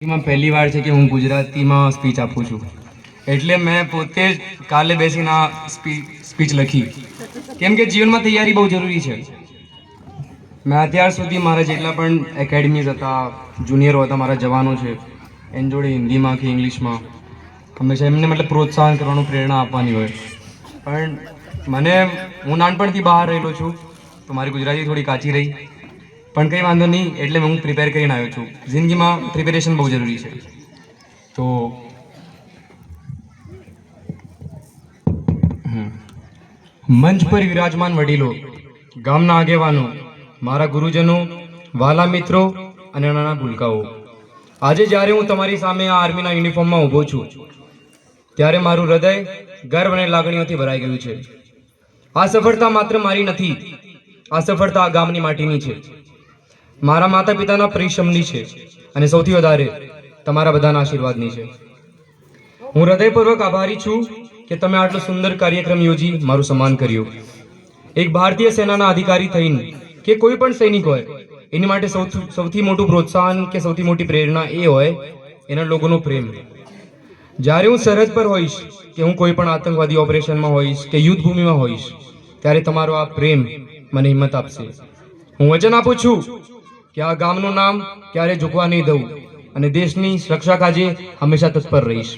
માં પહેલી વાર છે કે હું ગુજરાતીમાં સ્પીચ આપું છું, એટલે મેં પોતે જ કાલે બેસીને આ સ્પીચ લખી, કેમ કે જીવનમાં તૈયારી બહુ જરૂરી છે. મેં અત્યાર સુધી મારા જેટલા પણ એકેડમીઝ હતા, જુનિયરો હતા, મારા જવાનો છે, એની જોડે હિન્દીમાં કે ઇંગ્લિશમાં હંમેશા એમને મતલબ પ્રોત્સાહન કરવાનું, પ્રેરણા આપવાની હોય. પણ હું નાનપણથી બહાર રહેલો છું, તો મારી ગુજરાતી થોડી કાચી રહી, પણ કંઈ વાંધો નહીં. એટલે હું પ્રિપેર કરીને આવ્યો છું. જિંદગીમાં પ્રિપેરેશન બહુ જરૂરી છે. તો મંચ પર વિરાજમાન વડીલો, ગામના આગેવાનો, મારા ગુરુજનો, વાલા મિત્રો અને નાના ભૂલકાઓ, આજે જ્યારે હું તમારી સામે આ આર્મીના યુનિફોર્મમાં ઊભો છું, ત્યારે મારું હૃદય ગર્વ અને લાગણીઓથી ભરાઈ ગયું છે. આ સફળતા માત્ર મારી નથી, આ સફળતા આ ગામની માટીની છે, મારા માતા પિતાના પરિશ્રમની છે, અને સૌથી વધારે તમારા બધાના આશીર્વાદની છે. હું હૃદયપૂર્વક આભારી છું કે તમે આટલો સુંદર કાર્યક્રમ યોજી મારું સન્માન કર્યું. એક ભારતીય સેનાના અધિકારી થઈને કે કોઈ પણ સૈનિક હોય, એની માટે સૌથી મોટું પ્રોત્સાહન કે સૌથી મોટી પ્રેરણા એ હોય એના લોકોનો પ્રેમ. જ્યારે હું સરહદ પર હોઈશ, કે હું કોઈ પણ આતંકવાદી ઓપરેશનમાં હોઈશ કે યુદ્ધ ભૂમિમાં હોઈશ, ત્યારે તમારો આ પ્રેમ મને હિંમત આપશે. હું વચન આપું છું કે આ ગામનું નામ ક્યારે ઝૂકવા નહીં દઉં, અને દેશની રક્ષા કાજે હંમેશા તત્પર રહીશ.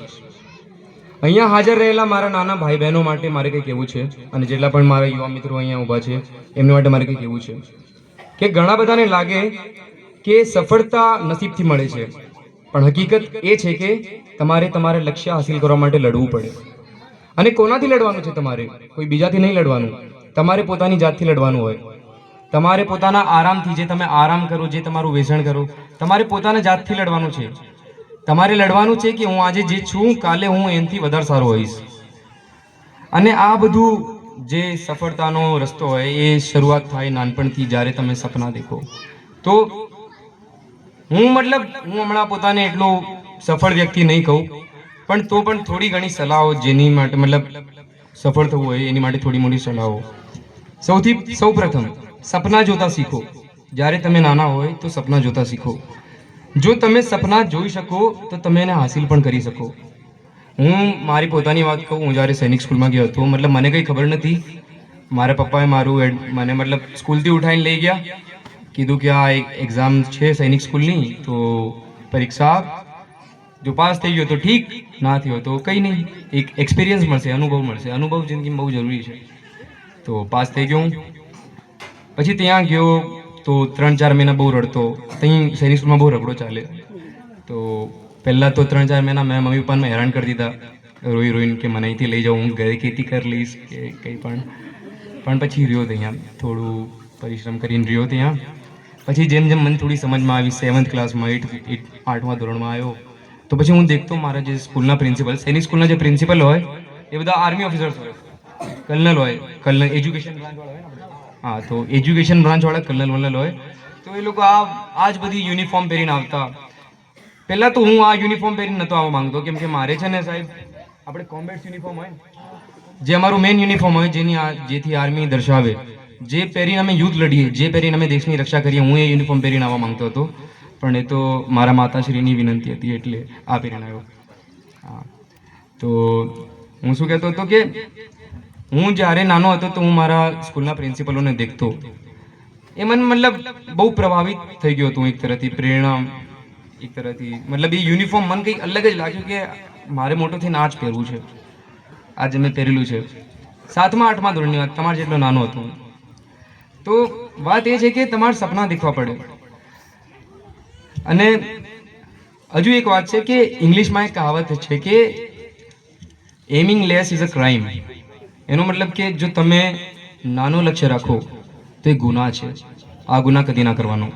અહીંયા હાજર રહેલા મારા નાના ભાઈ બહેનો માટે મારે કંઈ કહેવું છે, અને જેટલા પણ મારા યુવા મિત્રો અહીંયા ઊભા છે એમની માટે મારે કંઈ કહેવું છે કે ઘણા બધાને લાગે કે સફળતા નસીબથી મળે છે, પણ હકીકત એ છે કે તમારે તમારા લક્ષ્ય હાસિલ કરવા માટે લડવું પડે. અને કોનાથી લડવાનું છે? તમારે કોઈ બીજાથી નહીં લડવાનું, તમારે પોતાની જાતથી લડવાનું હોય. તમારે પોતાના આરામથી, જે તમે આરામ કરો, જે તમારું વેચાણ કરો, તમારે પોતાના જાતથી લડવાનું છે. તમારે લડવાનું છે કે હું આજે જે છું, કાલે હું એનાથી વધારે સારો હોઈશ. અને આ બધું જે સફળતાનો રસ્તો હોય એ શરૂઆત થાય નાનપણથી, જ્યારે તમે સપના દેખો. તો હું હમણાં પોતાને એટલો સફળ વ્યક્તિ નહીં કહું, પણ તો પણ થોડી ઘણી સલાહો જેની માટે સફળ થવું હોય એની માટે થોડી મોટી સલાહો. સૌ પ્રથમ સપના જોતા શીખો. જ્યારે તમે નાના હોય તો સપના જોતા શીખો. જો તમે સપના જોઈ શકો તો તમે એને હાસિલ પણ કરી શકો. હું મારી પોતાની વાત કહું, હું જ્યારે સૈનિક સ્કૂલમાં ગયો હતો, મને કંઈ ખબર નથી. મારા પપ્પાએ મને સ્કૂલથી ઉઠાવીને લઈ ગયા, કીધું કે આ એક એક્ઝામ છે સૈનિક સ્કૂલની, તો પરીક્ષા જો પાસ થઈ ગયો તો ઠીક, ના થયો તો કંઈ નહીં, એક એક્સપિરિયન્સ મળશે, અનુભવ મળશે. અનુભવ જિંદગીમાં બહુ જરૂરી છે. તો પાસ થઈ ગયો હું. પછી ત્યાં ગયો તો 3-4 મહિના બહુ રડતો. ત્યાં સૈનિક સ્કૂલમાં બહુ રગડો ચાલે. તો પહેલાં તો 3-4 મહિના મેં મમ્મી પપ્પાને હેરાન કરી દીધા, રોઈને કે મને અહીંથી લઈ જાઉં, હું ઘરે ખેતી કરી લઈશ કે કંઈ પણ પછી રહ્યો ત્યાં, થોડું પરિશ્રમ કરીને રહ્યો ત્યાં. પછી જેમ જેમ મને થોડી સમજમાં આવી, 7th ક્લાસમાં 8મા ધોરણમાં આવ્યો, તો પછી હું દેખતો મારા જે સ્કૂલના પ્રિન્સિપલ, સૈનિક સ્કૂલના જે પ્રિન્સિપલ હોય એ બધા આર્મી ઓફિસર્સ હોય, કર્નલ હોય, એજ્યુકેશન બ્રાન્ચવાળા હોય ને. હા, તો એજ્યુકેશન બ્રાન્ચવાળા કર્નલ હોય, તો એ લોકો આ જ બધી યુનિફોર્મ પહેરીને આવતા. પહેલાં તો હું આ યુનિફોર્મ પહેરીને નહોતો આવવા માંગતો, કેમ કે મારે છે ને સાહેબ, આપણે કોમ્બેટ યુનિફોર્મ હોય, જે અમારું મેઇન યુનિફોર્મ હોય, જેથી આર્મી દર્શાવે, જે પહેરીને અમે યુદ્ધ લડીએ, જે પહેરીને અમે દેશની રક્ષા કરીએ, હું એ યુનિફોર્મ પહેરીને આવવા માંગતો હતો. પણ એ તો મારા માતાશ્રીની વિનંતી હતી એટલે આ પહેરીને આવ્યો. હા, તો હું શું કહેતો હતો કે હું જ્યારે નાનો હતો તો હું મારા સ્કૂલના પ્રિન્સિપલોને દેખતો, એ મને બહુ પ્રભાવિત થઈ ગયો હતો. એક તરફથી પ્રેરણા, એક તરફથી એ યુનિફોર્મ મને કંઈક અલગ જ લાગ્યું કે મારે મોટો થઈને આ જ પહેરવું છે. આજે મેં પહેરેલું છે. 7મા-8મા ધોરણની વાત, તમારે જેટલો નાનો હતો. તો વાત એ છે કે તમારે સપના દેખવા પડે. અને હજુ એક વાત છે કે ઇંગ્લિશમાં એક કહાવત છે કે aiming less is a crime. એનો મતલબ કે જો તમે નાનું લક્ષ્ય રાખો તો એ ગુનાહ છે. આ ગુનાહ કદી ના કરવાનો,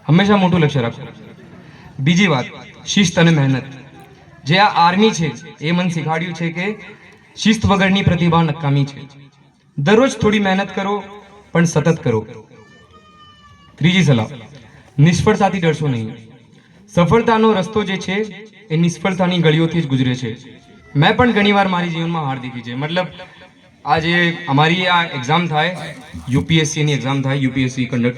હંમેશા મોટું લક્ષ્ય રાખો. બીજી વાત, શિસ્ત અને મહેનત. જે આ આર્મી છે એ મને શીખવાડ્યું છે કે શિસ્ત વગરની પ્રતિભા નકામી છે. દરરોજ થોડી મહેનત કરો, પણ સતત કરો. ત્રીજી સલાહ, નિષ્ફળતાથી ડરશો નહીં. સફળતાનો રસ્તો જે છે એ નિષ્ફળતાની ગળીઓથી જ ગુજરે છે. મેં પણ ઘણીવાર મારી જીવનમાં હાર દીધી છે. આ જે અમારી આ એક્ઝામ થાય, યુપીએસસીની એક્ઝામ થાય, યુપીએસસી કંડક્ટ